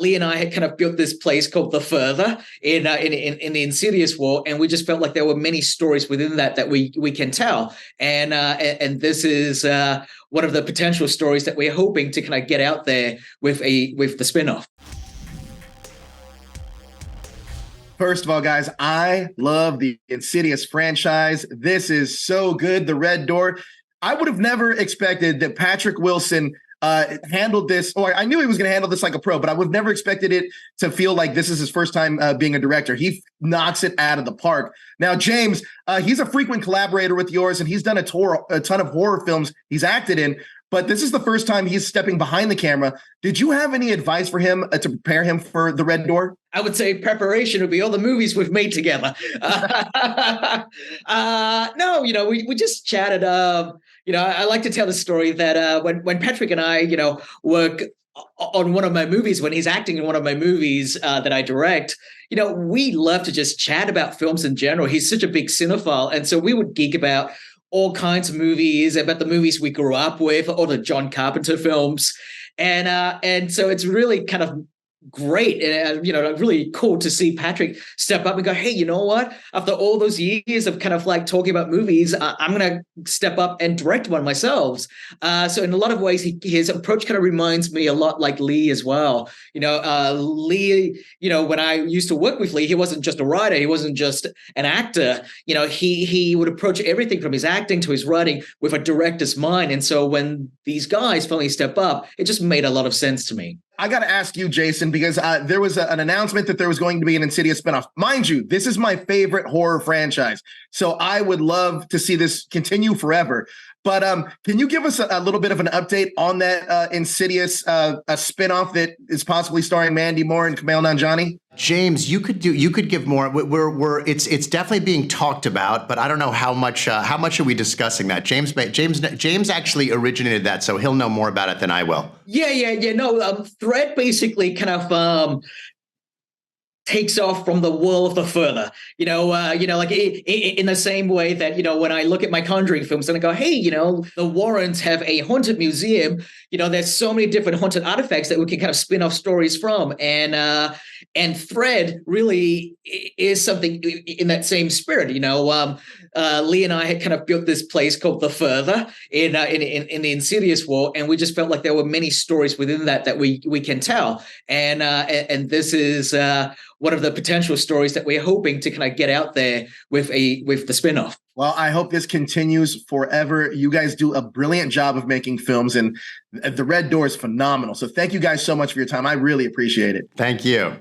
Lee and I had kind of built this place called the Further in the Insidious world, and we just felt like there were many stories within that we can tell, and this is one of the potential stories that we're hoping to kind of get out there with the spinoff. First of all, guys, I love the Insidious franchise. This is so good. The Red Door. I would have never expected that Patrick Wilson handled this, or I knew he was going to handle this like a pro, but I would have never expected it to feel like this is his first time being a director. He knocks it out of the park. Now, James, he's a frequent collaborator with yours, and he's done a ton of horror films he's acted in, but this is the first time he's stepping behind the camera. Did you have any advice for him to prepare him for The Red Door? I would say preparation would be all the movies we've made together. No, we just chatted. I like to tell the story that when Patrick and I, work on one of my movies, when he's acting in one of my movies that I direct, we love to just chat about films in general. He's such a big cinephile. And so we would geek about all kinds of movies, about the movies we grew up with, all the John Carpenter films. And so it's really kind of great and really cool to see Patrick step up and go, hey, you know what, after all those years of kind of like talking about movies, I'm gonna step up and direct one myself. So in a lot of ways his approach kind of reminds me a lot like Lee as well. Lee, when I used to work with Lee, he wasn't just a writer, he wasn't just an actor. He would approach everything from his acting to his writing with a director's mind. And so when these guys finally step up, it just made a lot of sense to me. I got to ask you, Jason, because there was an announcement that there was going to be an Insidious spinoff. Mind you, this is my favorite horror franchise, so I would love to see this continue forever. But can you give us a little bit of an update on that Insidious a spinoff that is possibly starring Mandy Moore and Kumail Nanjiani? James, you could give more. It's definitely being talked about, but I don't know how much are we discussing that. James actually originated that, so he'll know more about it than I will. Yeah. No, Thread basically kind of takes off from the world of the Further, like in the same way that, when I look at my Conjuring films and I go, hey, the Warrens have a haunted museum, there's so many different haunted artifacts that we can kind of spin off stories from. And Thread really is something in that same spirit. Lee and I had kind of built this place called the Further in the Insidious world, and we just felt like there were many stories within that we can tell, and this is one of the potential stories that we're hoping to kind of get out there with the spinoff. Well, I hope this continues forever. You guys do a brilliant job of making films, and The Red Door is phenomenal. So thank you guys so much for your time. I really appreciate it. Thank you.